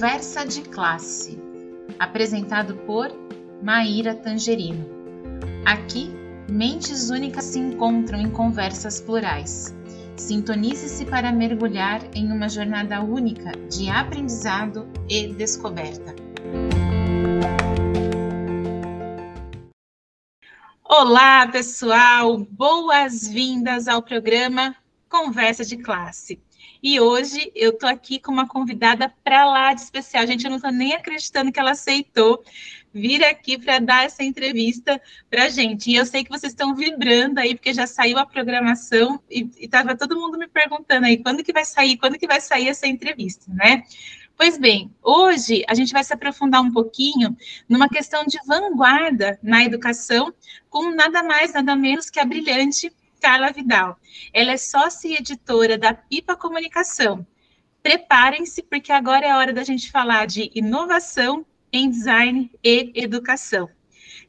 Conversa de Classe, apresentado por Maíra Tangerino. Aqui, mentes únicas se encontram em conversas plurais. Sintonize-se para mergulhar em uma jornada única de aprendizado e descoberta. Olá, pessoal! Boas-vindas ao programa Conversa de Classe. E hoje eu estou aqui com uma convidada para lá de especial. Gente, eu não estou nem acreditando que ela aceitou vir aqui para dar essa entrevista para a gente. E eu sei que vocês estão vibrando aí, porque já saiu a programação e estava todo mundo me perguntando aí, quando que vai sair essa entrevista, né? Pois bem, hoje a gente vai se aprofundar um pouquinho numa questão de vanguarda na educação, com nada mais, nada menos que a brilhante Carla Vidal. Ela é sócia e editora da Pipa Comunicação. Preparem-se, porque agora é a hora da gente falar de inovação em design e educação.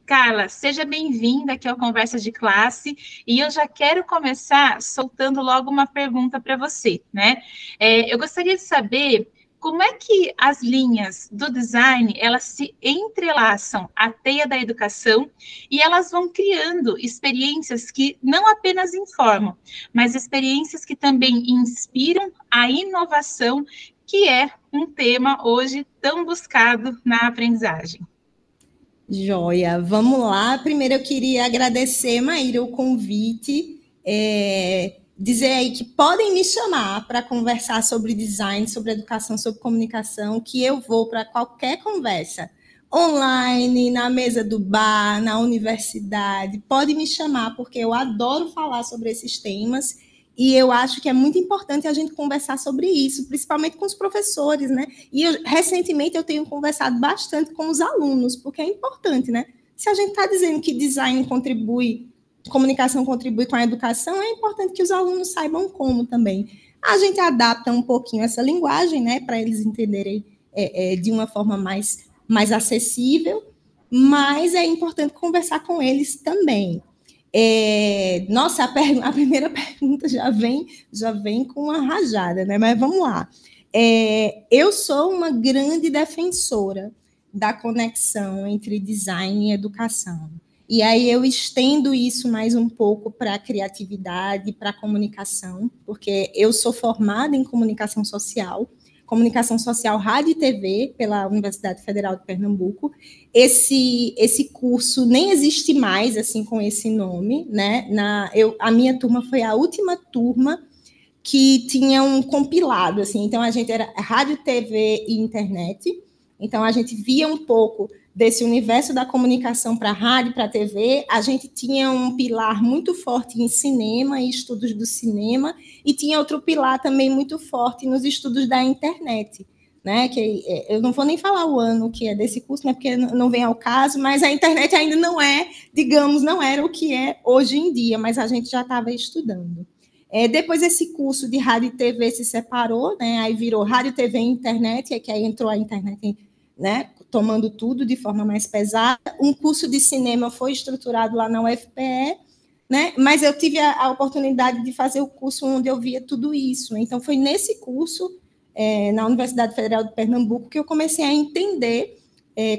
Carla, seja bem-vinda aqui ao Conversa de Classe, e eu já quero começar soltando logo uma pergunta para você, né? Eu gostaria de saber como é que as linhas do design, elas se entrelaçam à teia da educação e elas vão criando experiências que não apenas informam, mas experiências que também inspiram a inovação, que é um tema hoje tão buscado na aprendizagem. Joia, vamos lá. Primeiro eu queria agradecer, Maíra, o convite, dizer aí que podem me chamar para conversar sobre design, sobre educação, sobre comunicação, que eu vou para qualquer conversa, online, na mesa do bar, na universidade, pode me chamar, porque eu adoro falar sobre esses temas, e eu acho que é muito importante a gente conversar sobre isso, principalmente com os professores, né? E recentemente eu tenho conversado bastante com os alunos, porque é importante, né? Se a gente está dizendo que design contribui, comunicação contribui com a educação, é importante que os alunos saibam como também. A gente adapta um pouquinho essa linguagem, né? Para eles entenderem de uma forma mais acessível, mas é importante conversar com eles também. Nossa, a primeira pergunta já vem com uma rajada, né? Mas vamos lá. Eu sou uma grande defensora da conexão entre design e educação. E aí eu estendo isso mais um pouco para a criatividade, para a comunicação, porque eu sou formada em comunicação social rádio e TV pela Universidade Federal de Pernambuco. Esse curso nem existe mais assim com esse nome, né? A minha turma foi a última turma que tinha um compilado, assim. Então a gente era rádio, TV e internet. Então a gente via um pouco desse universo da comunicação para rádio, para TV. A gente tinha um pilar muito forte em cinema e estudos do cinema, e tinha outro pilar também muito forte nos estudos da internet, né? Que eu não vou nem falar o ano que é desse curso, né? Porque não vem ao caso, mas a internet ainda não não era o que é hoje em dia, mas a gente já estava estudando. Depois esse curso de rádio e TV se separou, né? Aí virou rádio, TV e internet, que aí entrou a internet, né, tomando tudo de forma mais pesada. Um curso de cinema foi estruturado lá na UFPE, né, mas eu tive a oportunidade de fazer o curso onde eu via tudo isso. Então, foi nesse curso, na Universidade Federal de Pernambuco, que eu comecei a entender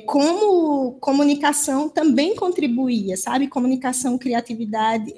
como comunicação também contribuía, sabe? Comunicação, criatividade.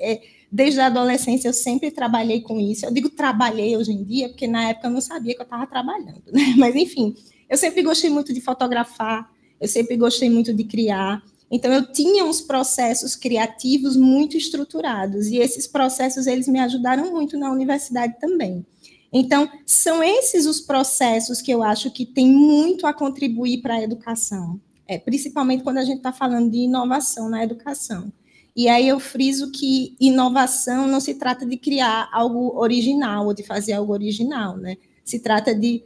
Desde a adolescência eu sempre trabalhei com isso. Eu digo trabalhei hoje em dia, porque na época eu não sabia que eu estava trabalhando, né? Mas, enfim, eu sempre gostei muito de fotografar, eu sempre gostei muito de criar. Então, eu tinha uns processos criativos muito estruturados, e esses processos, eles me ajudaram muito na universidade também. Então, são esses os processos que eu acho que tem muito a contribuir para a educação, principalmente quando a gente está falando de inovação na educação. E aí eu friso que inovação não se trata de criar algo original, ou de fazer algo original, né? Se trata de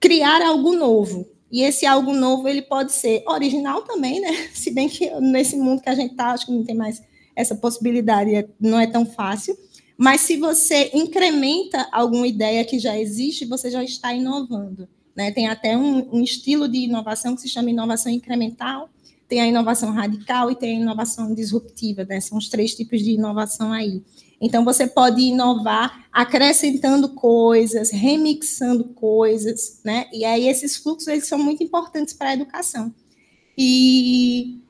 criar algo novo. E esse algo novo, ele pode ser original também, né? Se bem que nesse mundo que a gente está, acho que não tem mais essa possibilidade, não é tão fácil. Mas se você incrementa alguma ideia que já existe, você já está inovando, né? Tem até um estilo de inovação que se chama inovação incremental, tem a inovação radical e tem a inovação disruptiva, né? São os 3 tipos de inovação aí. Então, você pode inovar acrescentando coisas, remixando coisas, né? E aí, esses fluxos, eles são muito importantes para a educação.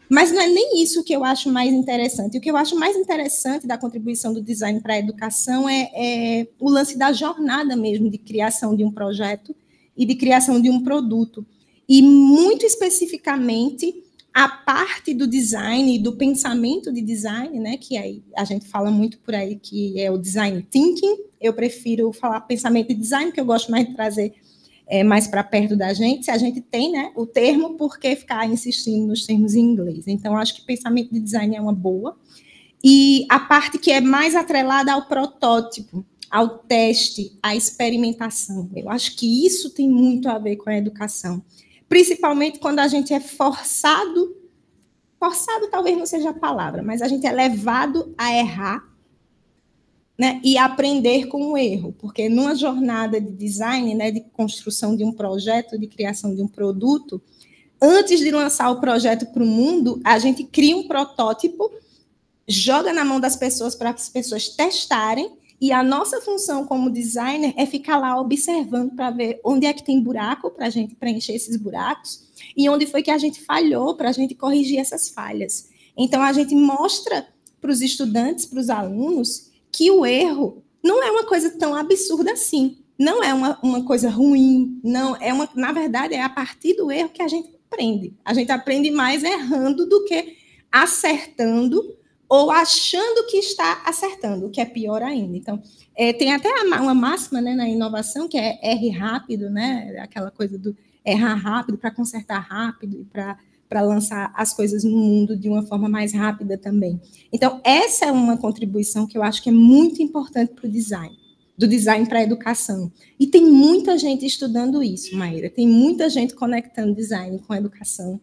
Mas não é nem isso que eu acho mais interessante. O que eu acho mais interessante da contribuição do design para a educação é o lance da jornada mesmo, de criação de um projeto e de criação de um produto. E, muito especificamente, a parte do design, do pensamento de design, né, que aí a gente fala muito por aí, que é o design thinking. Eu prefiro falar pensamento de design, porque eu gosto mais de trazer mais para perto da gente. Se a gente tem, né, o termo, por que ficar insistindo nos termos em inglês? Então, acho que pensamento de design é uma boa. E a parte que é mais atrelada ao protótipo, ao teste, à experimentação. Eu acho que isso tem muito a ver com a educação. Principalmente quando a gente é forçado talvez não seja a palavra, mas a gente é levado a errar, né, e aprender com o erro, porque numa jornada de design, né, de construção de um projeto, de criação de um produto, antes de lançar o projeto para o mundo, a gente cria um protótipo, joga na mão das pessoas para as pessoas testarem, e a nossa função como designer é ficar lá observando para ver onde é que tem buraco para a gente preencher esses buracos e onde foi que a gente falhou para a gente corrigir essas falhas. Então, a gente mostra para os estudantes, para os alunos, que o erro não é uma coisa tão absurda assim, não é uma coisa ruim, não é na verdade, é a partir do erro que a gente aprende. A gente aprende mais errando do que acertando ou achando que está acertando, o que é pior ainda. Então, tem até uma máxima, né, na inovação, que é erre rápido, né, aquela coisa do errar rápido para consertar rápido e para lançar as coisas no mundo de uma forma mais rápida também. Então, essa é uma contribuição que eu acho que é muito importante para o design, do design para a educação. E tem muita gente estudando isso, Maíra, tem muita gente conectando design com a educação.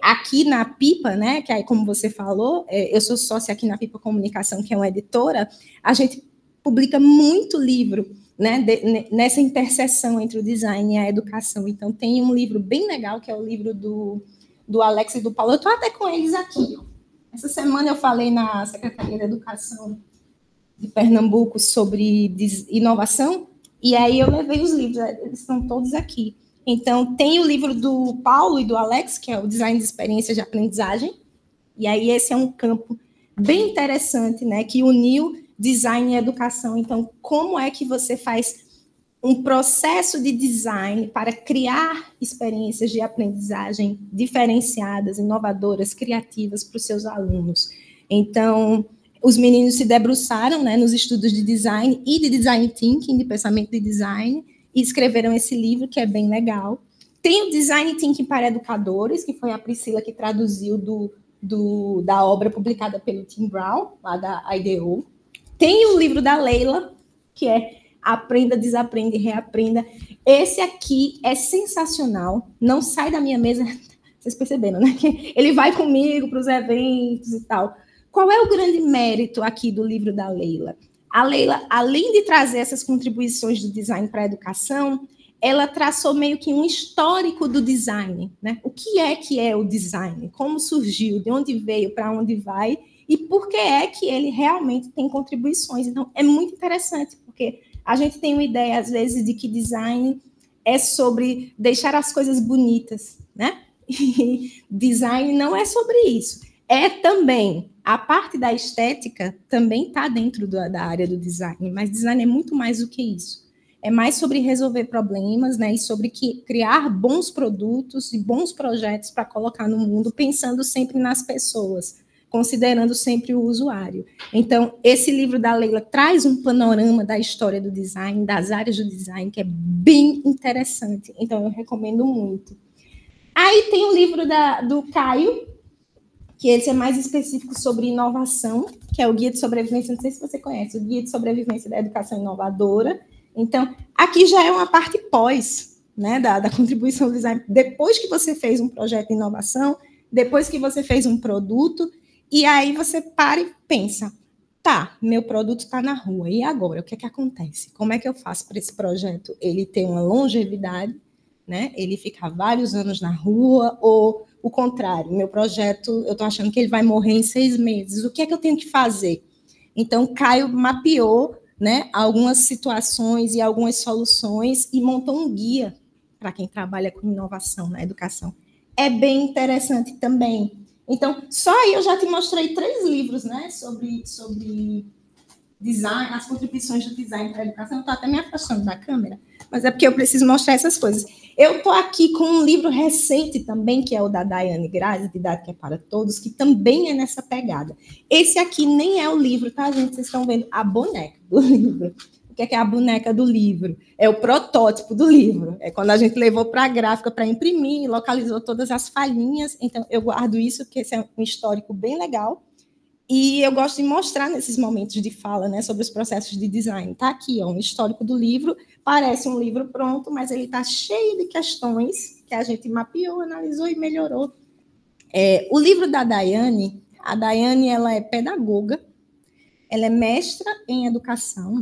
Aqui na Pipa, né, que aí, como você falou, eu sou sócia aqui na Pipa Comunicação, que é uma editora, a gente publica muito livro, né, nessa interseção entre o design e a educação. Então, tem um livro bem legal, que é o livro do Alex e do Paulo. Eu estou até com eles aqui. Essa semana eu falei na Secretaria da Educação de Pernambuco sobre inovação, e aí eu levei os livros, eles estão todos aqui. Então, tem o livro do Paulo e do Alex, que é o Design de Experiências de Aprendizagem, e aí esse é um campo bem interessante, né, que uniu design e educação. Então, como é que você faz um processo de design para criar experiências de aprendizagem diferenciadas, inovadoras, criativas para os seus alunos? Então, os meninos se debruçaram, né, nos estudos de design e de design thinking, de pensamento de design, e escreveram esse livro, que é bem legal. Tem o Design Thinking para Educadores, que foi a Priscila que traduziu da obra publicada pelo Tim Brown, lá da IDEO. Tem o livro da Leila, que é Aprenda, Desaprenda e Reaprenda. Esse aqui é sensacional, não sai da minha mesa, vocês perceberam, né? Ele vai comigo para os eventos e tal. Qual é o grande mérito aqui do livro da Leila? A Leila, além de trazer essas contribuições do design para a educação, ela traçou meio que um histórico do design, né? O que é o design? Como surgiu? De onde veio? Para onde vai? E por que é que ele realmente tem contribuições? Então, é muito interessante, porque a gente tem uma ideia, às vezes, de que design é sobre deixar as coisas bonitas, né? E design não é sobre isso. É também, a parte da estética também está dentro da área do design, mas design é muito mais do que isso. É mais sobre resolver problemas, né, e sobre criar bons produtos e bons projetos para colocar no mundo, pensando sempre nas pessoas, considerando sempre o usuário. Então, esse livro da Leila traz um panorama da história do design, das áreas do design, que é bem interessante. Então, eu recomendo muito. Aí tem o livro do Caio, que esse é mais específico sobre inovação, que é o Guia de Sobrevivência, não sei se você conhece, o Guia de Sobrevivência da Educação Inovadora. Então, aqui já é uma parte pós, né, da contribuição do design. Depois que você fez um projeto de inovação, depois que você fez um produto, e aí você para e pensa, tá, meu produto está na rua, e agora? O que é que acontece? Como é que eu faço para esse projeto ele ter uma longevidade, né, ele ficar vários anos na rua, ou o contrário, meu projeto, eu estou achando que ele vai morrer em 6 meses, o que é que eu tenho que fazer? Então, Caio mapeou, né, algumas situações e algumas soluções e montou um guia para quem trabalha com inovação na educação. É bem interessante também. Então, só aí eu já te mostrei 3 livros, né, sobre design, as contribuições do design para a educação. Estou até me afastando da câmera, mas é porque eu preciso mostrar essas coisas. Eu estou aqui com um livro recente também, que é o da Daiane Graz, Didática para Todos, que também é nessa pegada. Esse aqui nem é o livro, tá, gente? Vocês estão vendo a boneca do livro. O que é a boneca do livro? É o protótipo do livro. É quando a gente levou para a gráfica para imprimir, localizou todas as falhinhas. Então, eu guardo isso, porque esse é um histórico bem legal. E eu gosto de mostrar nesses momentos de fala, né, sobre os processos de design. Está aqui, ó, um histórico do livro, parece um livro pronto, mas ele está cheio de questões que a gente mapeou, analisou e melhorou. O livro da Daiane, a Daiane, ela é pedagoga, ela é mestre em educação,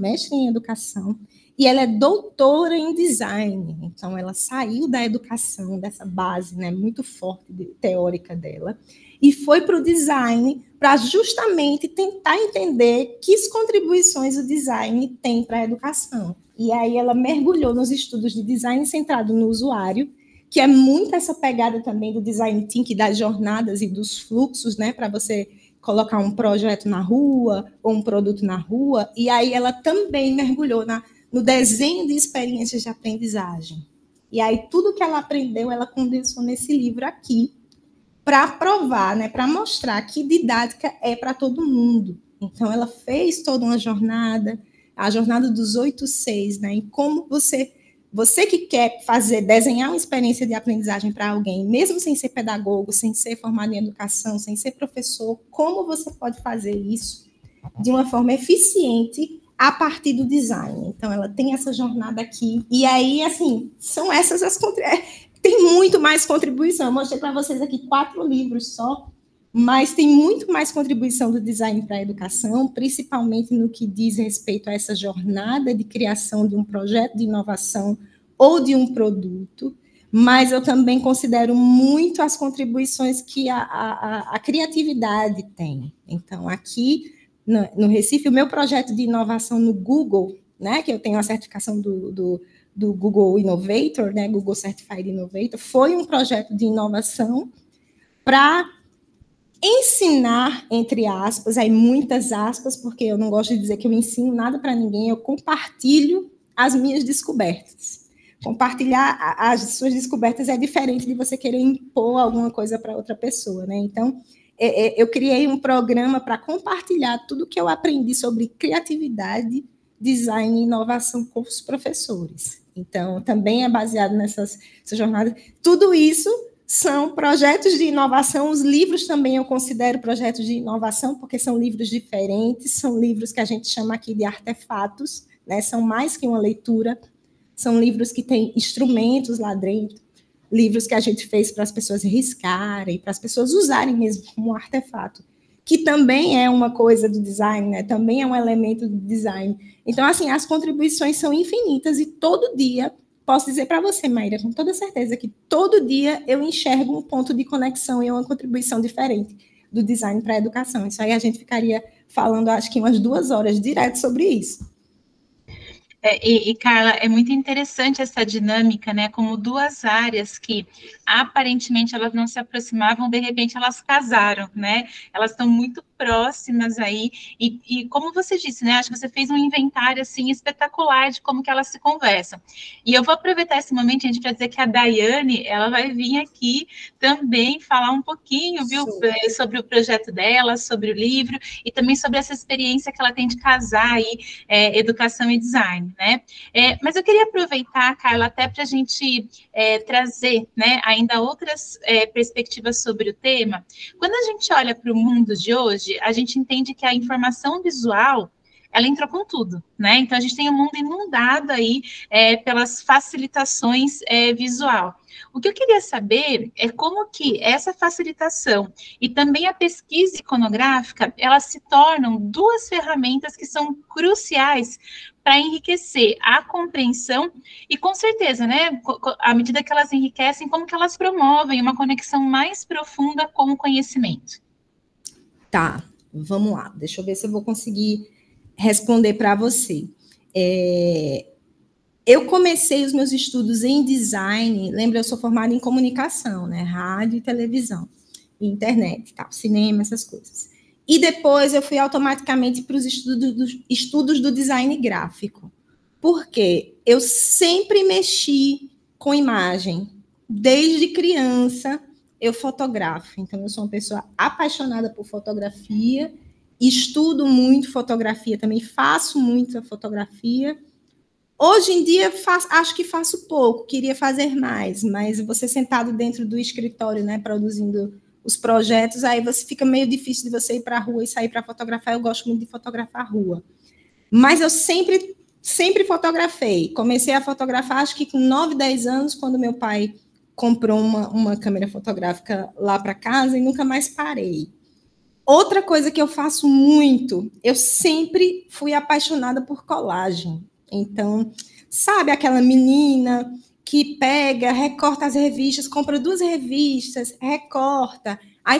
e ela é doutora em design. Então, ela saiu da educação, dessa base, né, muito forte teórica dela, e foi para o design para justamente tentar entender que contribuições o design tem para a educação. E aí ela mergulhou nos estudos de design centrado no usuário, que é muito essa pegada também do design thinking, das jornadas e dos fluxos, né, para você colocar um projeto na rua ou um produto na rua. E aí ela também mergulhou no desenho de experiências de aprendizagem. E aí tudo que ela aprendeu, ela condensou nesse livro aqui, para provar, né, para mostrar que didática é para todo mundo. Então, ela fez toda uma jornada, a jornada dos 8-6, né, em como você que quer desenhar uma experiência de aprendizagem para alguém, mesmo sem ser pedagogo, sem ser formado em educação, sem ser professor, como você pode fazer isso de uma forma eficiente a partir do design. Então, ela tem essa jornada aqui, e aí, assim, são essas as tem muito mais contribuição. Eu mostrei para vocês aqui 4 livros só, mas tem muito mais contribuição do design para a educação, principalmente no que diz respeito a essa jornada de criação de um projeto de inovação ou de um produto, mas eu também considero muito as contribuições que a criatividade tem. Então, aqui no Recife, o meu projeto de inovação no Google, né, que eu tenho a certificação do Google Innovator, né, Google Certified Innovator, foi um projeto de inovação para ensinar, entre aspas, aí muitas aspas, porque eu não gosto de dizer que eu ensino nada para ninguém, eu compartilho as minhas descobertas. Compartilhar as suas descobertas é diferente de você querer impor alguma coisa para outra pessoa, né? Então, eu criei um programa para compartilhar tudo que eu aprendi sobre criatividade, design e inovação com os professores. Então, também é baseado nessas jornadas. Tudo isso são projetos de inovação. Os livros também eu considero projetos de inovação, porque são livros diferentes, são livros que a gente chama aqui de artefatos, né? São mais que uma leitura, são livros que têm instrumentos lá dentro, livros que a gente fez para as pessoas riscarem, para as pessoas usarem mesmo como um artefato, que também é uma coisa do design, né? Também é um elemento do design. Então, assim, as contribuições são infinitas e todo dia, posso dizer para você, Maíra, com toda certeza, que todo dia eu enxergo um ponto de conexão e uma contribuição diferente do design para a educação. Isso aí a gente ficaria falando, acho que umas 2 horas direto sobre isso. Carla, é muito interessante essa dinâmica, né? Como 2 áreas que aparentemente elas não se aproximavam, de repente elas casaram, né? Elas estão muito próximas aí, e como você disse, né? Acho que você fez um inventário assim espetacular de como que elas se conversam. E eu vou aproveitar esse momento, gente, para dizer que a Daiane, ela vai vir aqui também falar um pouquinho, viu, sobre o projeto dela, sobre o livro, e também sobre essa experiência que ela tem de casar aí, educação e design, né? Mas eu queria aproveitar, Carla, até para a gente trazer, né, ainda outras perspectivas sobre o tema. Quando a gente olha para o mundo de hoje, a gente entende que a informação visual ela entrou com tudo, né? Então a gente tem um mundo inundado aí pelas facilitações visual. O que eu queria saber é como que essa facilitação e também a pesquisa iconográfica, elas se tornam 2 ferramentas que são cruciais para enriquecer a compreensão e, com certeza, né, à medida que elas enriquecem, como que elas promovem uma conexão mais profunda com o conhecimento. Tá. Vamos lá, deixa eu ver se eu vou conseguir responder para você. Eu comecei os meus estudos em design, lembra, eu sou formada em comunicação, né? Rádio e televisão, e internet, tal, cinema, essas coisas. E depois eu fui automaticamente para os estudos do design gráfico. Porque eu sempre mexi com imagem. Desde criança, eu fotografo. Então, eu sou uma pessoa apaixonada por fotografia, estudo muito fotografia, também faço muita fotografia. Hoje em dia, acho que faço pouco, queria fazer mais, mas você sentado dentro do escritório, né, produzindo os projetos, aí você fica meio difícil de você ir para a rua e sair para fotografar. Eu gosto muito de fotografar a rua. Mas eu sempre fotografei. Comecei a fotografar, acho que com 9, 10 anos, quando meu pai comprou uma câmera fotográfica lá para casa e nunca mais parei. Outra coisa que eu faço muito, eu sempre fui apaixonada por colagem. Então, sabe aquela menina que pega, recorta as revistas, compra 2 revistas, recorta, aí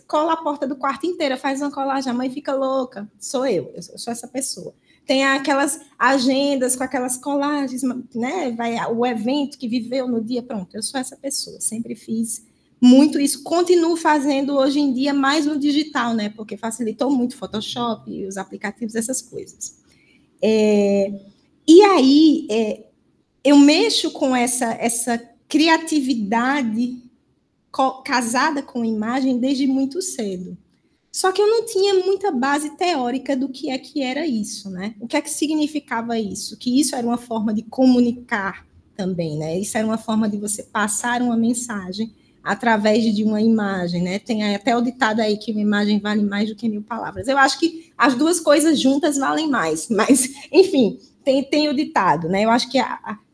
cola a porta do quarto inteiro, faz uma colagem, a mãe fica louca. Sou eu sou essa pessoa. Tem aquelas agendas com aquelas colagens, né? O evento que viveu no dia, pronto, eu sou essa pessoa, sempre fiz muito isso, continuo fazendo hoje em dia mais no digital, né? Porque facilitou muito o Photoshop, os aplicativos, essas coisas. E aí, eu mexo com essa criatividade casada com imagem desde muito cedo. Só que eu não tinha muita base teórica do que era isso, né? O que é que significava isso? Que isso era uma forma de comunicar também, né? Isso era uma forma de você passar uma mensagem através de uma imagem, né? Tem até o ditado aí que uma imagem vale mais do que 1000 palavras. Eu acho que as duas coisas juntas valem mais, mas, enfim, tem o ditado, né? Eu acho que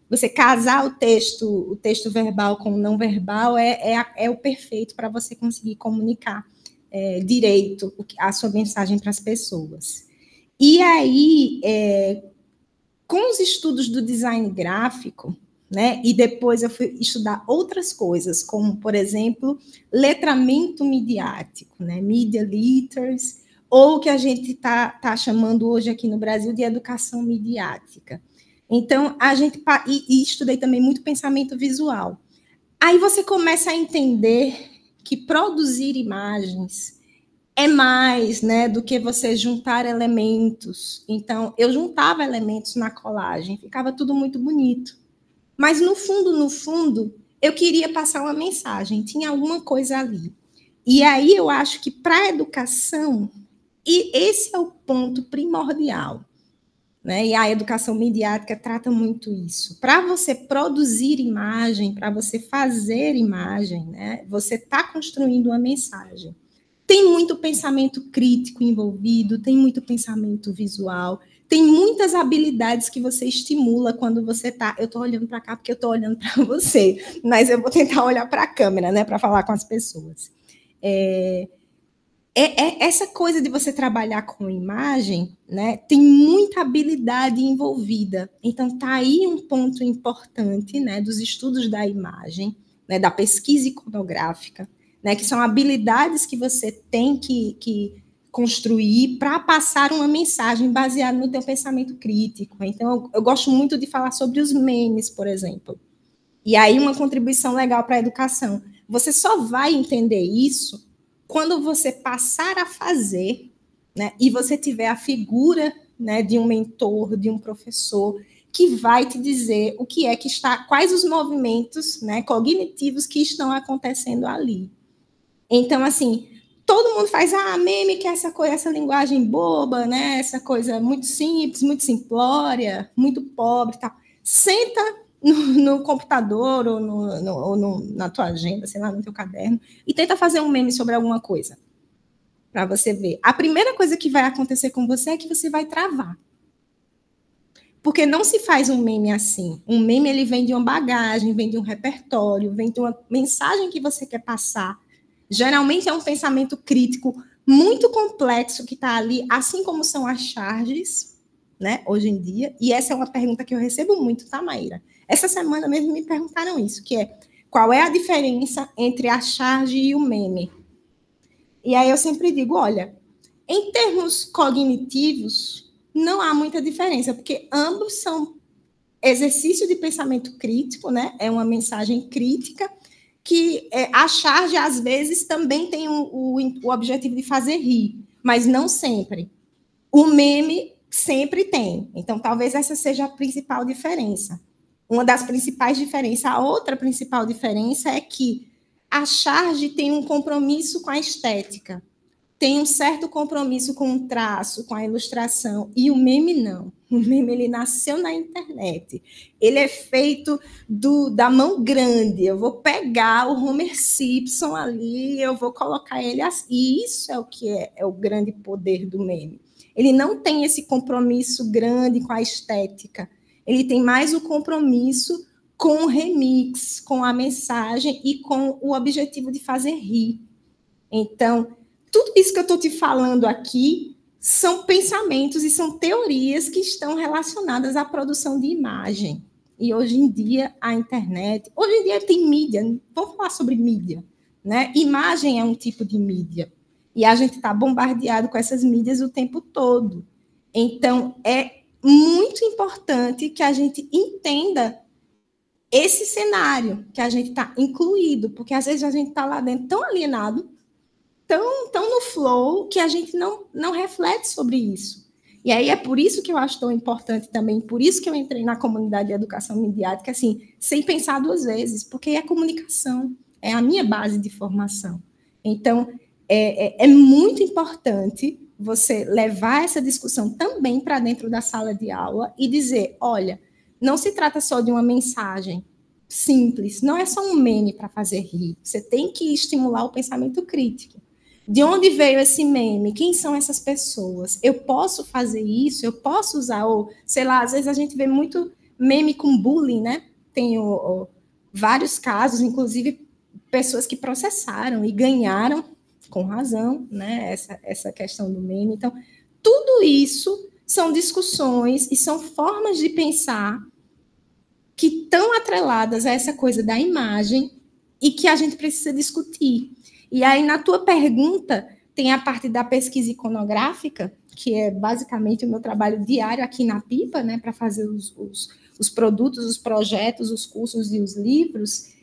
você casar o texto verbal com o não verbal é o perfeito para você conseguir comunicar direito a sua mensagem para as pessoas. E aí, com os estudos do design gráfico, né, e depois eu fui estudar outras coisas, como, por exemplo, letramento midiático, né, media literacy, ou o que a gente tá chamando hoje aqui no Brasil de educação midiática. Então, e estudei também muito pensamento visual. Aí você começa a entender que produzir imagens é mais, né, do que você juntar elementos. Então, eu juntava elementos na colagem, ficava tudo muito bonito. Mas, no fundo, eu queria passar uma mensagem, tinha alguma coisa ali. E aí eu acho que para a educação, e esse é o ponto primordial, né? E a educação midiática trata muito isso. Para você produzir imagem, para você fazer imagem, né? Você está construindo uma mensagem. Tem muito pensamento crítico envolvido, tem muito pensamento visual, tem muitas habilidades que você estimula quando você está... Eu estou olhando para cá porque eu estou olhando para você, mas eu vou tentar olhar para a câmera, né? Para falar com as pessoas. Essa coisa de você trabalhar com imagem, né, tem muita habilidade envolvida. Então, está aí um ponto importante, né, dos estudos da imagem, né, da pesquisa iconográfica, né, que são habilidades que você tem que construir para passar uma mensagem baseada no teu pensamento crítico. Então, eu gosto muito de falar sobre os memes, por exemplo. E aí, uma contribuição legal para a educação. Você só vai entender isso quando você passar a fazer, né, e você tiver a figura, né, de um mentor, de um professor, que vai te dizer o que é que está, quais os movimentos, né, cognitivos que estão acontecendo ali. Então, assim, todo mundo faz, meme, que é essa linguagem boba, né, essa coisa muito simples, muito simplória, muito pobre, tá? Senta no computador ou na tua agenda, sei lá, no teu caderno, e tenta fazer um meme sobre alguma coisa, para você ver. A primeira coisa que vai acontecer com você é que você vai travar. Porque não se faz um meme assim. Um meme, ele vem de uma bagagem, vem de um repertório, vem de uma mensagem que você quer passar. Geralmente é um pensamento crítico muito complexo que está ali, assim como são as charges, né, hoje em dia. E essa é uma pergunta que eu recebo muito, tá, Maíra? Essa semana mesmo me perguntaram isso, que é qual é a diferença entre a charge e o meme? E aí eu sempre digo, olha, Em termos cognitivos, não há muita diferença, porque ambos são exercício de pensamento crítico, né? É uma mensagem crítica, que a charge, às vezes, também tem o objetivo de fazer rir, mas não sempre. O meme sempre tem. Então, talvez essa seja a principal diferença. Uma das principais diferenças. A outra principal diferença é que a charge tem um compromisso com a estética, tem um certo compromisso com o traço, com a ilustração, e o meme não. O meme, ele nasceu na internet. Ele é feito da mão grande. Eu vou pegar o Homer Simpson ali, eu vou colocar ele assim. E isso é o que é o grande poder do meme. Ele não tem esse compromisso grande com a estética. Ele tem mais o compromisso com o remix, com a mensagem e com o objetivo de fazer rir. Então, tudo isso que eu estou te falando aqui são pensamentos e são teorias que estão relacionadas à produção de imagem. E hoje em dia, a internet... Hoje em dia tem mídia, vamos falar sobre mídia, né? Imagem é um tipo de mídia. E a gente está bombardeado com essas mídias o tempo todo. Então, é muito importante que a gente entenda esse cenário, que a gente está incluído, porque às vezes a gente está lá dentro tão alienado, tão no flow, que a gente não reflete sobre isso. E aí é por isso que eu acho tão importante também, por isso que eu entrei na comunidade de educação midiática, assim, sem pensar duas vezes, porque é comunicação, é a minha base de formação. Então, é muito importante você levar essa discussão também para dentro da sala de aula e dizer, olha, não se trata só de uma mensagem simples, não é só um meme para fazer rir, você tem que estimular o pensamento crítico. De onde veio esse meme? Quem são essas pessoas? Eu posso fazer isso? Eu posso usar? Ou, sei lá, às vezes a gente vê muito meme com bullying, né? Tem vários casos, inclusive pessoas que processaram e ganharam, com razão, né? Essa questão do meme. Então, tudo isso são discussões e são formas de pensar que estão atreladas a essa coisa da imagem e que a gente precisa discutir. E aí, na tua pergunta, tem a parte da pesquisa iconográfica, que é basicamente o meu trabalho diário aqui na Pipa, né, para fazer os produtos, os projetos, os cursos e os livros.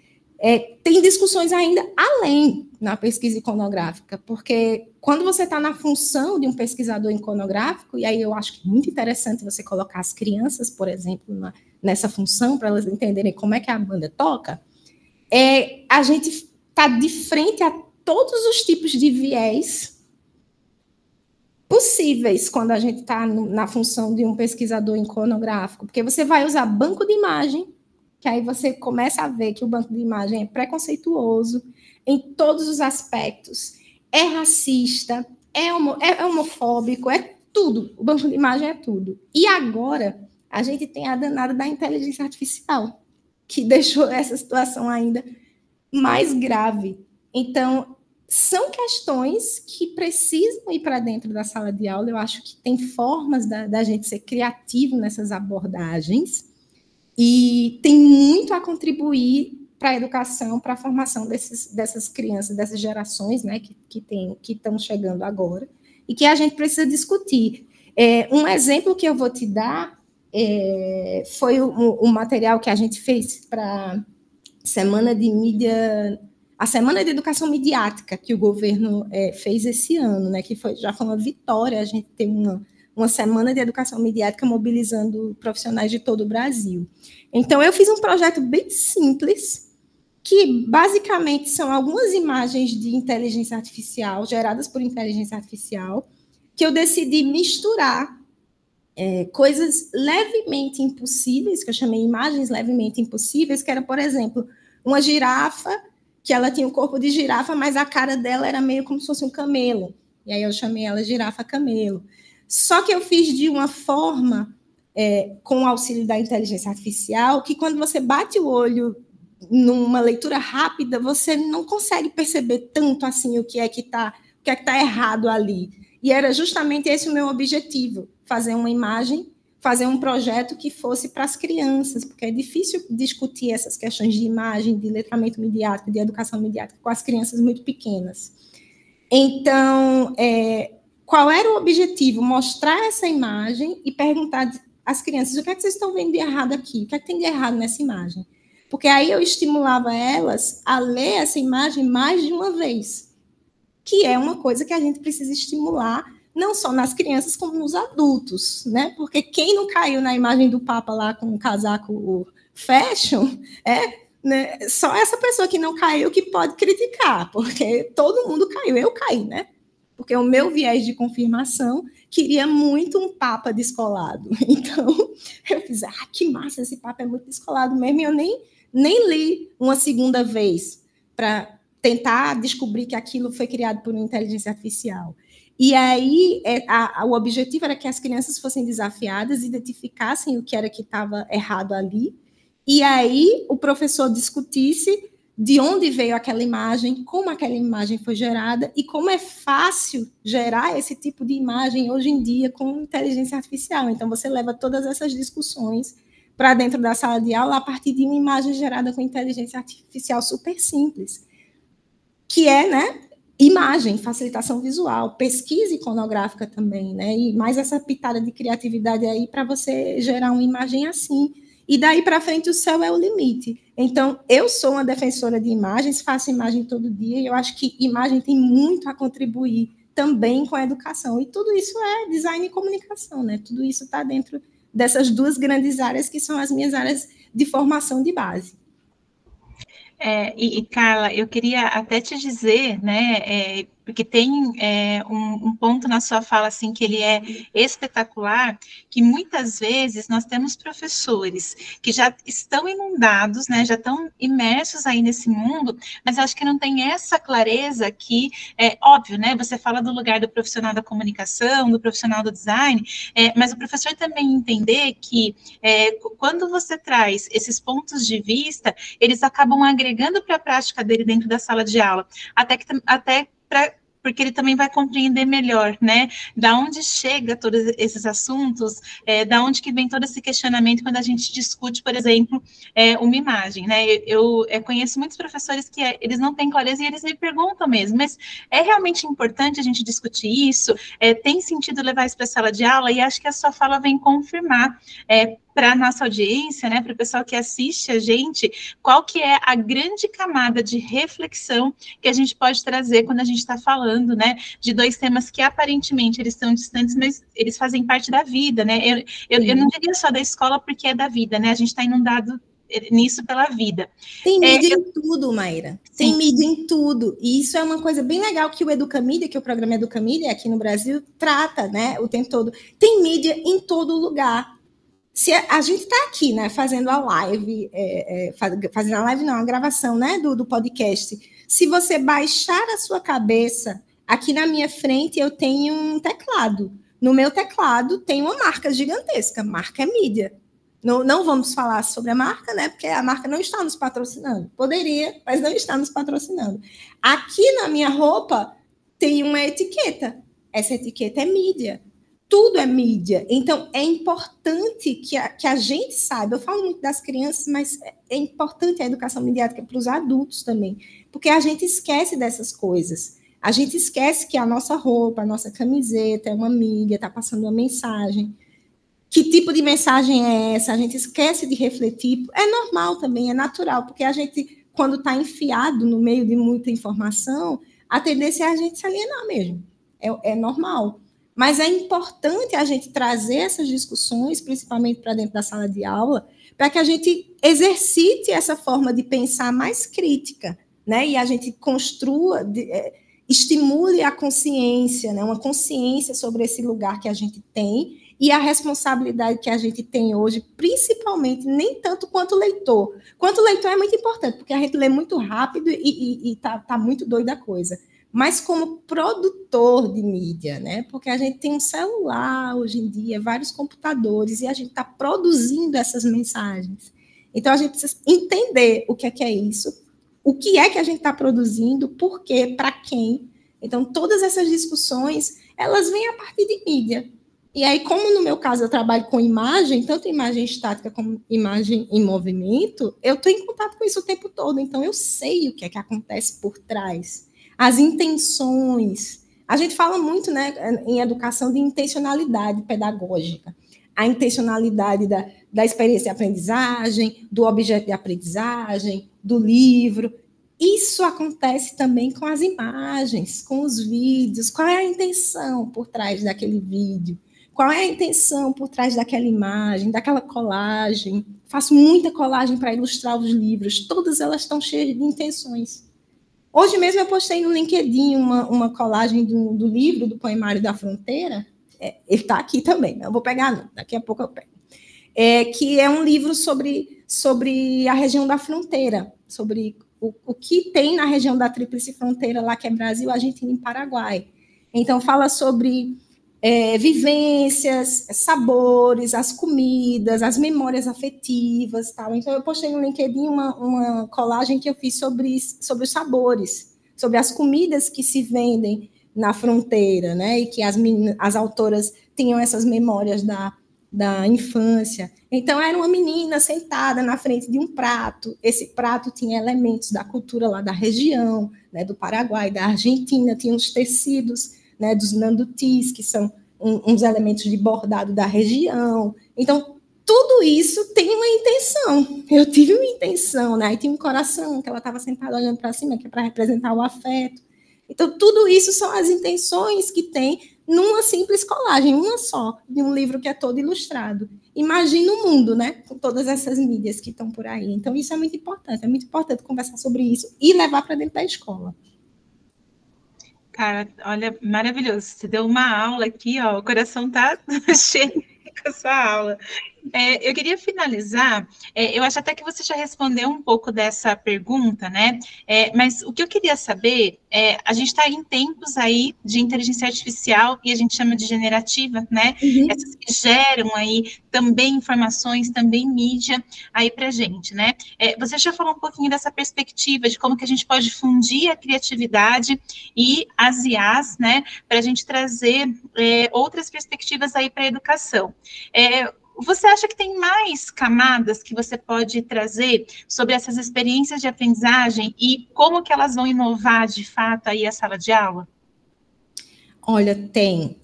Tem discussões ainda além na pesquisa iconográfica, porque quando você está na função de um pesquisador iconográfico, e aí eu acho que é muito interessante você colocar as crianças, por exemplo, nessa função, para elas entenderem como é que a banda toca, a gente está de frente a todos os tipos de viés possíveis quando a gente está na função de um pesquisador iconográfico, porque você vai usar banco de imagem, que aí você começa a ver que o banco de imagem é preconceituoso em todos os aspectos, é racista, é homofóbico, é tudo. O banco de imagem é tudo. E agora, a gente tem a danada da inteligência artificial, que deixou essa situação ainda mais grave. Então, são questões que precisam ir para dentro da sala de aula. Eu acho que tem formas da gente ser criativo nessas abordagens e tem muito a contribuir para a educação, para a formação dessas crianças, dessas gerações, né, que estão chegando agora e que a gente precisa discutir. Um exemplo que eu vou te dar foi o material que a gente fez para Semana de Mídia... A Semana de Educação Midiática, que o governo fez esse ano, né, que já foi uma vitória, a gente tem uma Semana de Educação Midiática mobilizando profissionais de todo o Brasil. Então, eu fiz um projeto bem simples, que basicamente são algumas imagens de inteligência artificial, geradas por inteligência artificial, que eu decidi misturar coisas levemente impossíveis, que eu chamei imagens levemente impossíveis, que era, por exemplo, uma girafa, que ela tinha o corpo de girafa, mas a cara dela era meio como se fosse um camelo. E aí eu chamei ela girafa camelo. Só que eu fiz de uma forma, com o auxílio da inteligência artificial, que quando você bate o olho numa leitura rápida, você não consegue perceber tanto assim o que é que está errado ali. E era justamente esse o meu objetivo, fazer uma imagem, fazer um projeto que fosse para as crianças, porque é difícil discutir essas questões de imagem, de letramento midiático, de educação midiática com as crianças muito pequenas. Então, qual era o objetivo? Mostrar essa imagem e perguntar às crianças, o que é que vocês estão vendo de errado aqui? O que é que tem de errado nessa imagem? Porque aí eu estimulava elas a ler essa imagem mais de uma vez, que é uma coisa que a gente precisa estimular, não só nas crianças, como nos adultos, né? Porque quem não caiu na imagem do Papa lá com o casaco fashion, né? Só essa pessoa que não caiu que pode criticar, porque todo mundo caiu, eu caí, né? Porque o meu viés de confirmação queria muito um Papa descolado. Então, eu fiz, que massa, esse Papa é muito descolado mesmo, e eu nem li uma segunda vez para tentar descobrir que aquilo foi criado por uma inteligência artificial. E aí, o objetivo era que as crianças fossem desafiadas, identificassem o que era que estava errado ali, e aí o professor discutisse de onde veio aquela imagem, como aquela imagem foi gerada e como é fácil gerar esse tipo de imagem hoje em dia com inteligência artificial. Então, você leva todas essas discussões para dentro da sala de aula a partir de uma imagem gerada com inteligência artificial super simples, que é, né, imagem, facilitação visual, pesquisa iconográfica também, né, e mais essa pitada de criatividade aí para você gerar uma imagem assim. E daí para frente o céu é o limite. Então, eu sou uma defensora de imagens, faço imagem todo dia, e eu acho que imagem tem muito a contribuir também com a educação. E tudo isso é design e comunicação, né? Tudo isso está dentro dessas duas grandes áreas que são as minhas áreas de formação de base. Carla, eu queria até te dizer, né, porque tem um ponto na sua fala, assim, que ele é espetacular, que muitas vezes nós temos professores que já estão inundados, né, já estão imersos aí nesse mundo, mas eu acho que não tem essa clareza que, óbvio, né, você fala do lugar do profissional da comunicação, do profissional do design, mas o professor também entender que quando você traz esses pontos de vista, eles acabam agregando para a prática dele dentro da sala de aula, porque ele também vai compreender melhor, né, da onde chega todos esses assuntos, da onde que vem todo esse questionamento quando a gente discute, por exemplo, uma imagem, né, eu conheço muitos professores que eles não têm clareza e eles me perguntam mesmo, mas é realmente importante a gente discutir isso? Tem sentido levar isso para a sala de aula? E acho que a sua fala vem confirmar, para a nossa audiência, né, para o pessoal que assiste a gente, qual que é a grande camada de reflexão que a gente pode trazer quando a gente está falando, né, de dois temas que aparentemente eles estão distantes, mas eles fazem parte da vida, né, eu não diria só da escola porque é da vida, né, a gente está inundado nisso pela vida. Tem mídia em tudo, Maíra. Tem mídia em tudo. E isso é uma coisa bem legal que o Educamídia, que o programa Educamídia aqui no Brasil trata, né, o tempo todo. Tem mídia em todo lugar. Se a gente está aqui, né, fazendo a live, fazendo a live não, a gravação, né, do podcast. Se você baixar a sua cabeça, aqui na minha frente eu tenho um teclado. No meu teclado tem uma marca gigantesca, marca é mídia. Não vamos falar sobre a marca, né, porque a marca não está nos patrocinando. Poderia, mas não está nos patrocinando. Aqui na minha roupa tem uma etiqueta. Essa etiqueta é mídia. Tudo é mídia. Então, é importante que a gente saiba. Eu falo muito das crianças, mas é importante a educação midiática para os adultos também, porque a gente esquece dessas coisas. A gente esquece que a nossa roupa, a nossa camiseta é uma mídia, está passando uma mensagem. Que tipo de mensagem é essa? A gente esquece de refletir. É normal também, é natural, porque a gente, quando está enfiado no meio de muita informação, a tendência é a gente se alienar mesmo. É normal. Mas é importante a gente trazer essas discussões, principalmente para dentro da sala de aula, para que a gente exercite essa forma de pensar mais crítica, né? E a gente construa, estimule a consciência, né? Uma consciência sobre esse lugar que a gente tem e a responsabilidade que a gente tem hoje, principalmente, nem tanto quanto leitor. Quanto leitor é muito importante, porque a gente lê muito rápido e tá muito doida a coisa. Mas como produtor de mídia, né? Porque a gente tem um celular hoje em dia, vários computadores, e a gente está produzindo essas mensagens. Então, a gente precisa entender o que é isso, o que é que a gente está produzindo, por quê, para quem. Então, todas essas discussões, elas vêm a partir de mídia. E aí, como no meu caso eu trabalho com imagem, tanto imagem estática como imagem em movimento, eu estou em contato com isso o tempo todo, então eu sei o que é que acontece por trás. As intenções, A gente fala muito, né, em educação de intencionalidade pedagógica. A intencionalidade da experiência de aprendizagem, do objeto de aprendizagem, do livro. Isso acontece também com as imagens, com os vídeos. Qual é a intenção por trás daquele vídeo? Qual é a intenção por trás daquela imagem, daquela colagem? Faço muita colagem para ilustrar os livros. Todas elas estão cheias de intenções. Hoje mesmo eu postei no LinkedIn uma colagem do livro, do Poemário da Fronteira. Ele está aqui também, não vou pegar não, daqui a pouco eu pego. Que é um livro sobre a região da fronteira, sobre o que tem na região da Tríplice Fronteira, lá que é Brasil, Argentina e Paraguai. Então, fala sobre vivências, sabores, as comidas, as memórias afetivas, tal. Então, eu postei no LinkedIn uma colagem que eu fiz sobre os sabores, sobre as comidas que se vendem na fronteira, né? E que as autoras tinham essas memórias da infância. Então, era uma menina sentada na frente de um prato. Esse prato tinha elementos da cultura lá da região, né, do Paraguai, da Argentina, tinha os tecidos, né, dos nandutis, que são uns elementos de bordado da região. Então, tudo isso tem uma intenção. Eu tive uma intenção, né? Aí tinha um coração, que ela estava sentada olhando para cima, que é para representar o afeto. Então, tudo isso são as intenções que tem numa simples colagem, uma só, de um livro que é todo ilustrado. Imagina o mundo, né? Com todas essas mídias que estão por aí. Então, isso é muito importante conversar sobre isso e levar para dentro da escola. Cara, olha, maravilhoso. Você deu uma aula aqui, ó, o coração tá cheio com a sua aula. Eu queria finalizar, eu acho até que você já respondeu um pouco dessa pergunta, né? Mas o que eu queria saber a gente está em tempos aí de inteligência artificial e a gente chama de generativa, né? Uhum. Essas que geram aí também informações, também mídia aí para a gente, né? Você já falou um pouquinho dessa perspectiva de como que a gente pode fundir a criatividade e as IAs, né? Para a gente trazer outras perspectivas aí para a educação. Você acha que tem mais camadas que você pode trazer sobre essas experiências de aprendizagem e como que elas vão inovar de fato aí a sala de aula? Olha, tem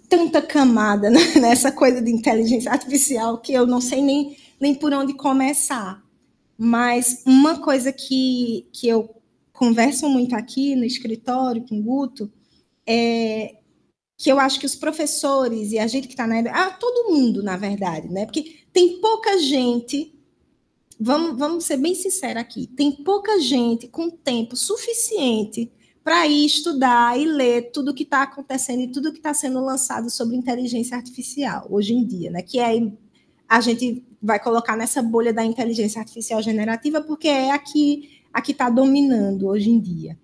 tanta camada nessa coisa de inteligência artificial que eu não sei nem por onde começar. Mas uma coisa que eu converso muito aqui no escritório com o Guto é que eu acho que os professores e a gente que está na todo mundo, na verdade, né? Porque tem pouca gente, vamos ser bem sinceros aqui, tem pouca gente com tempo suficiente para ir estudar e ler tudo o que está acontecendo e tudo que está sendo lançado sobre inteligência artificial hoje em dia, né? Que a gente vai colocar nessa bolha da inteligência artificial generativa porque é a que está dominando hoje em dia.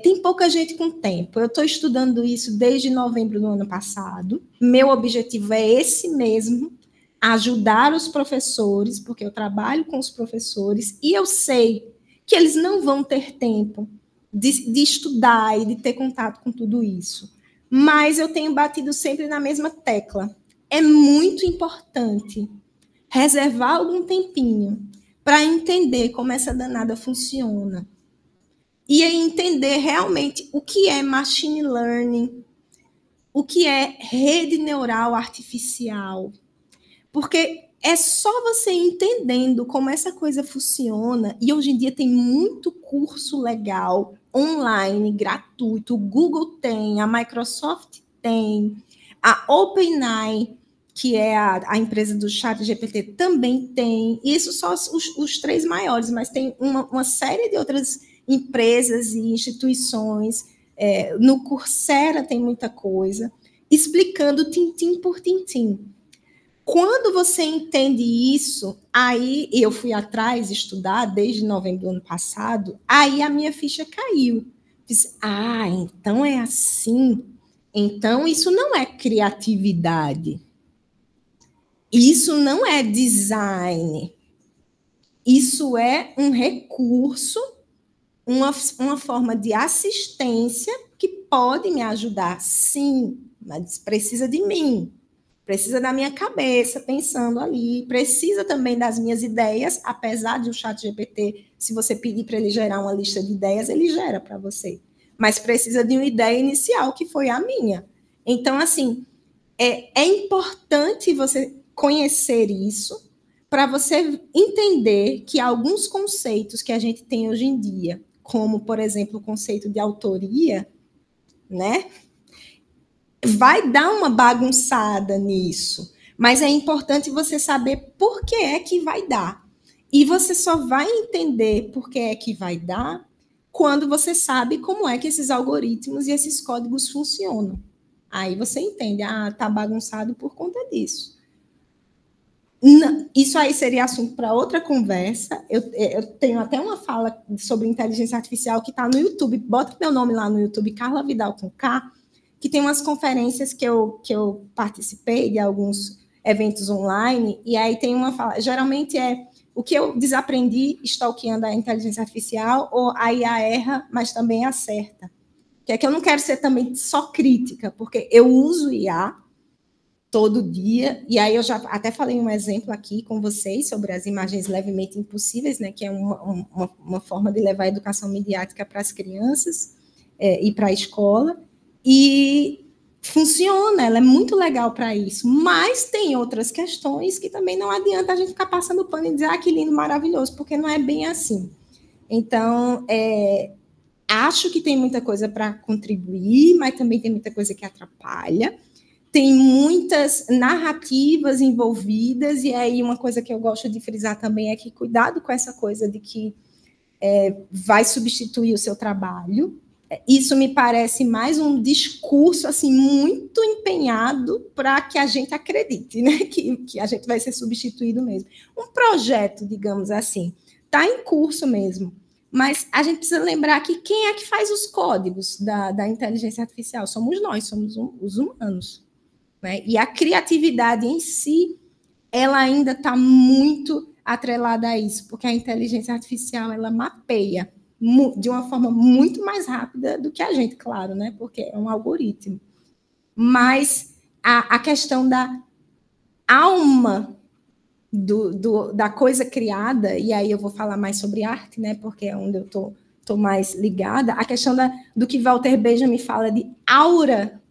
Tem pouca gente com tempo. Eu estou estudando isso desde novembro do ano passado. Meu objetivo é esse mesmo, ajudar os professores, porque eu trabalho com os professores, e eu sei que eles não vão ter tempo de estudar e de ter contato com tudo isso. Mas eu tenho batido sempre na mesma tecla. É muito importante reservar algum tempinho para entender como essa danada funciona. E entender realmente o que é machine learning, o que é rede neural artificial. Porque é só você entendendo como essa coisa funciona, e hoje em dia tem muito curso legal, online, gratuito, o Google tem, a Microsoft tem, a OpenAI, que é a empresa do ChatGPT, também tem. Isso só os três maiores, mas tem uma série de outras empresas e instituições. No Coursera tem muita coisa, explicando tintim por tintim. Quando você entende isso, aí eu fui atrás estudar desde novembro do ano passado, aí a minha ficha caiu. Disse, então é assim. Então isso não é criatividade. Isso não é design. Isso é um recurso, uma forma de assistência que pode me ajudar, sim, mas precisa de mim. Precisa da minha cabeça pensando ali, precisa também das minhas ideias, apesar de o ChatGPT, se você pedir para ele gerar uma lista de ideias, ele gera para você. mas precisa de uma ideia inicial, que foi a minha. Então, assim, é importante você conhecer isso para você entender que alguns conceitos que a gente tem hoje em dia, como, por exemplo, o conceito de autoria, né, vai dar uma bagunçada nisso, mas é importante você saber por que é que vai dar. E você só vai entender por que é que vai dar quando você sabe como é que esses algoritmos e esses códigos funcionam. Aí você entende, tá bagunçado por conta disso. Não, isso aí seria assunto para outra conversa. Eu tenho até uma fala sobre inteligência artificial que está no YouTube. Bota meu nome lá no YouTube, Carla Vidal com K, que tem umas conferências que eu participei de alguns eventos online, e aí tem uma fala, geralmente é o que eu desaprendi stalkeando a inteligência artificial, ou a IA erra, mas também acerta. Que é que eu não quero ser também só crítica, porque eu uso IA todo dia, e aí eu já até falei um exemplo aqui com vocês sobre as imagens levemente impossíveis, né, que é uma forma de levar a educação midiática para as crianças e para a escola, e funciona, ela é muito legal para isso, mas tem outras questões que também não adianta a gente ficar passando pano e dizer, que lindo, maravilhoso, porque não é bem assim. Então, acho que tem muita coisa para contribuir, mas também tem muita coisa que atrapalha, tem muitas narrativas envolvidas, e aí uma coisa que eu gosto de frisar também é que cuidado com essa coisa de que vai substituir o seu trabalho. Isso me parece mais um discurso assim muito empenhado para que a gente acredite, né? Que a gente vai ser substituído mesmo. Um projeto, digamos assim, está em curso mesmo, mas a gente precisa lembrar que quem é que faz os códigos da inteligência artificial? Somos nós, somos os humanos. Né? E a criatividade em si, ela ainda está muito atrelada a isso, porque a inteligência artificial, ela mapeia de uma forma muito mais rápida do que a gente, claro, né? Porque é um algoritmo. Mas a questão da alma da coisa criada, e aí eu vou falar mais sobre arte, né? Porque é onde eu tô mais ligada, a questão do que Walter Benjamin fala de aura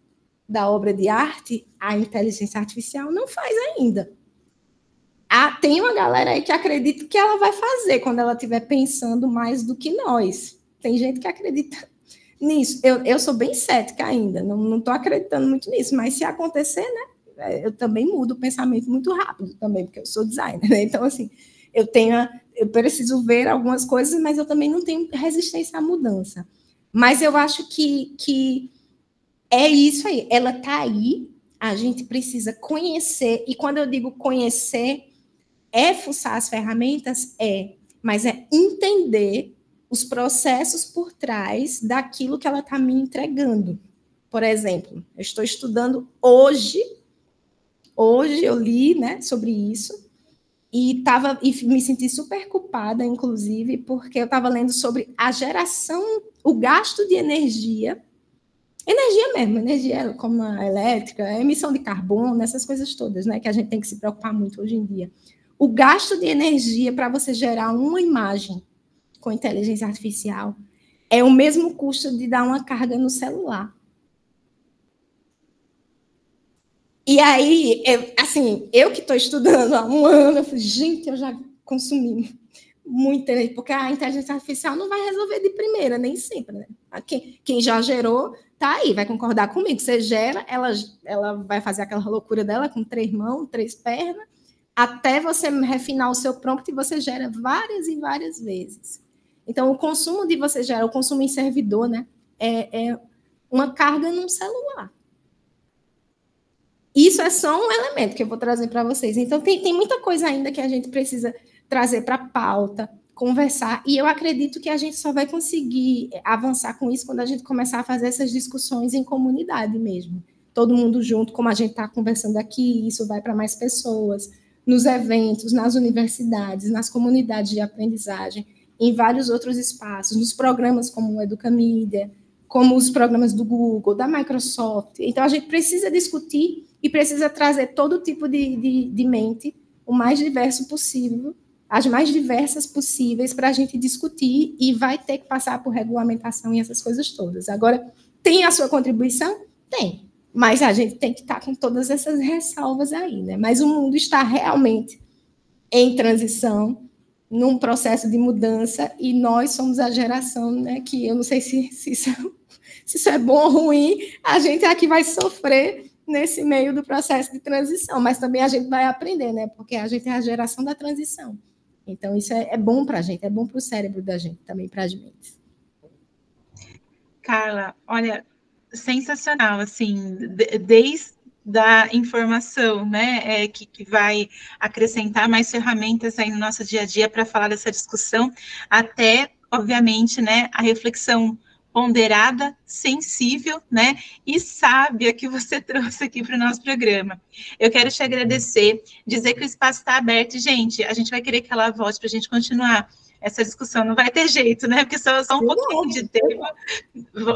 da obra de arte, a inteligência artificial não faz ainda. Tem uma galera aí que acredita que ela vai fazer quando ela estiver pensando mais do que nós. Tem gente que acredita nisso. Eu sou bem cética ainda, não estou acreditando muito nisso, mas se acontecer, né, eu também mudo o pensamento muito rápido também, porque eu sou designer, né? Então, assim, eu preciso ver algumas coisas, mas eu também não tenho resistência à mudança. Mas eu acho que é isso aí, ela está aí, a gente precisa conhecer, e quando eu digo conhecer, fuçar as ferramentas? Mas é entender os processos por trás daquilo que ela está me entregando. Por exemplo, eu estou estudando hoje eu li, né, sobre isso, e me senti super culpada, inclusive, porque eu estava lendo sobre a geração, o gasto de energia mesmo, energia como a elétrica, a emissão de carbono, essas coisas todas, né, que a gente tem que se preocupar muito hoje em dia. O gasto de energia para você gerar uma imagem com inteligência artificial é o mesmo custo de dar uma carga no celular. E aí, eu que estou estudando há um ano, eu falei, gente, eu já consumi muita energia, porque a inteligência artificial não vai resolver de primeira, nem sempre, né? Quem já gerou, tá aí, vai concordar comigo. Você gera, ela vai fazer aquela loucura dela com 3 mãos, 3 pernas, até você refinar o seu prompt e você gera várias e várias vezes. Então, o consumo de você gerar, o consumo em servidor, né, é uma carga num celular. Isso é só um elemento que eu vou trazer para vocês. Então, tem muita coisa ainda que a gente precisa trazer para a pauta, conversar, e eu acredito que a gente só vai conseguir avançar com isso quando a gente começar a fazer essas discussões em comunidade mesmo. Todo mundo junto, como a gente está conversando aqui, isso vai para mais pessoas, nos eventos, nas universidades, nas comunidades de aprendizagem, em vários outros espaços, nos programas como o Educamídia, como os programas do Google, da Microsoft. Então, a gente precisa discutir e precisa trazer todo tipo de mente, o mais diverso possível, as mais diversas possíveis para a gente discutir e vai ter que passar por regulamentação e essas coisas todas. Agora, tem a sua contribuição? Tem. Mas a gente tem que estar com todas essas ressalvas aí, né? Mas o mundo está realmente em transição, num processo de mudança, e nós somos a geração, né, que eu não sei se isso é bom ou ruim, a gente aqui vai sofrer nesse meio do processo de transição, mas também a gente vai aprender, né? Porque a gente é a geração da transição. Então, isso é bom para a gente, é bom para o cérebro da gente, também para as mentes. Carla, olha, sensacional, assim, desde da informação, né, que vai acrescentar mais ferramentas aí no nosso dia a dia para falar dessa discussão, até, obviamente, né, a reflexão ponderada, sensível, né, e sábia que você trouxe aqui para o nosso programa. Eu quero te agradecer, dizer que o espaço está aberto, e, gente, a gente vai querer que ela volte para a gente continuar essa discussão, não vai ter jeito, né, porque só um pouquinho de tempo.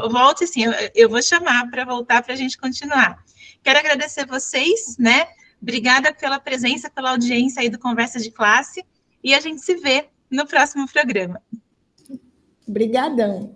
Volte sim, eu vou chamar para voltar para a gente continuar. Quero agradecer vocês, né? Obrigada pela presença, pela audiência aí do Conversa de Classe, e a gente se vê no próximo programa. Obrigadão.